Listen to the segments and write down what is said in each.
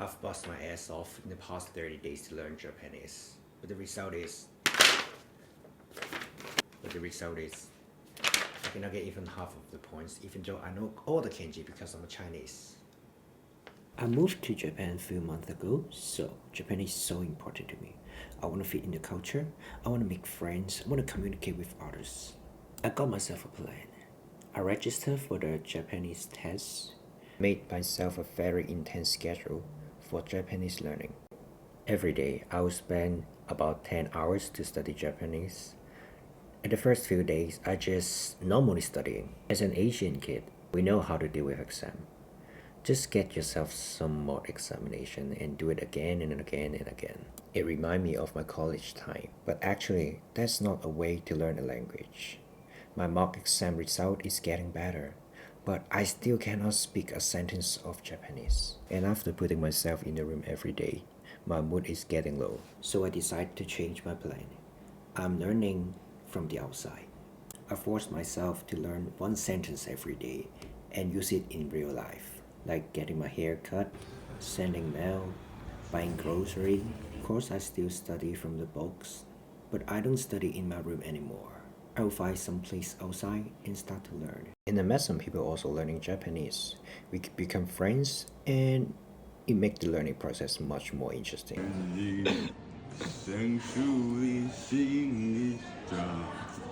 I've bust my ass off in the past 30 days to learn Japanese, but the result is I cannot get even half of the points, even though I know all the kanji because I'm a Chinese. I moved to Japan a few months ago, so Japan is so important to me. I want to fit in the culture, I want to make friends, I want to communicate with others. I got myself a plan. I registered for the Japanese test, made myself a very intense schedule for Japanese learning. Every day, I will spend about 10 hours to study Japanese. In the first few days, I just normally studying. As an Asian kid, we know how to deal with exam. Just get yourself some mock examination and do it again and again and again. It reminds me of my college time, but actually, that's not a way to learn a language. My mock exam result is getting better, but I still cannot speak a sentence of Japanese. And after putting myself in the room every day, my mood is getting low. So I decided to change my plan. I'm learning from the outside. I force myself to learn one sentence every day and use it in real life, like getting my hair cut, sending mail, buying grocery. Of course, I still study from the books, but I don't study in my room anymore. I will find some place outside and start to learn. And I met some people also learning Japanese. We become friends and it makes the learning process much more interesting.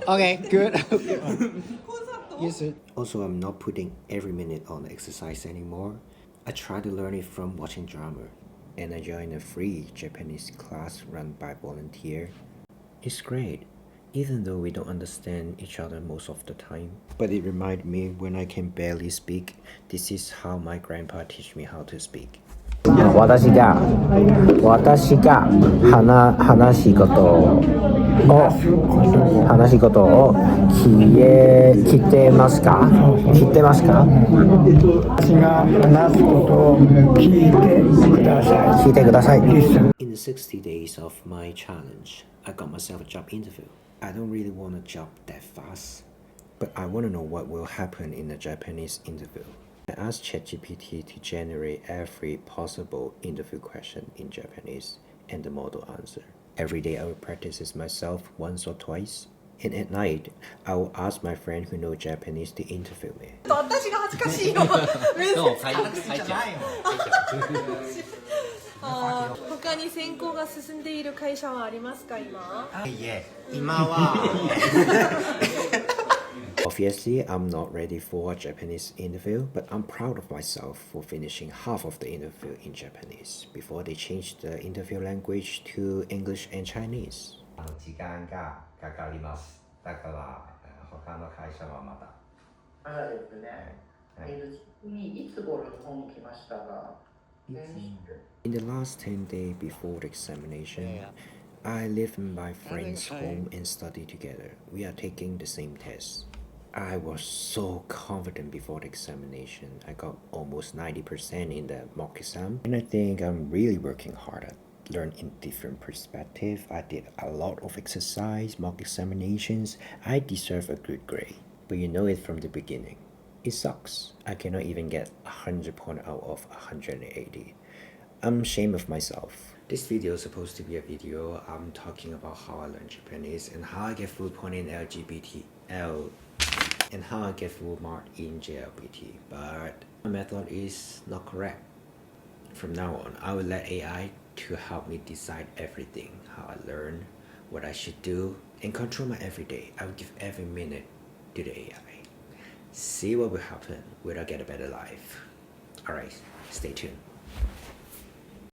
Okay, good. Yes, sir. Also, I'm not putting every minute on exercise anymore. I try to learn it from watching drama, and I joined a free Japanese class run by volunteer. It's great, even though we don't understand each other most of the time. But it reminded me when I can barely speak, this is how my grandpa teach me how to speak. 私が話すことを聞いてください。In the 60 days of my challenge, I got myself a job interview. I don't really want a job that fast, but I want to know what will happen in a Japanese interview. I asked ChatGPT to generate every possible interview question in Japanese, and the model answered. Every day I will practice this myself once or twice, and at night I will ask my friend who knows Japanese to interview me. 私が恥ずかしいよ。面接官じゃないよ。他に選考が進んでいる会社はありますか今？いえ、今は。Obviously, I'm not ready for a Japanese interview, but I'm proud of myself for finishing half of the interview in Japanese before they changed the interview language to English and Chinese. 時間がかかります。だから他の会社はまだ。まだですね。ちなみにいつ頃日本に来ましたか？ In the last 10 days before the examination, I live in my friend's home and study together. We are taking the same test. I was so confident before the examination. I got almost 90% in the mock exam. And I think I'm really working hard at learn in different perspective. I did a lot of exercise, mock examinations. I deserve a good grade. But you know it from the beginning. It sucks. I cannot even get 100 points out of 180. I'm ashamed of myself. This video is supposed to be a video I'm talking about how I learn Japanese and how I get full point in LGBTL and how I get full mark in JLPT, but my method is not correct. From now on, I will let AI to help me decide everything, how I learn, what I should do, and control my everyday. I will give every minute to the AI. See what will happen when I get a better life. Alright, stay tuned.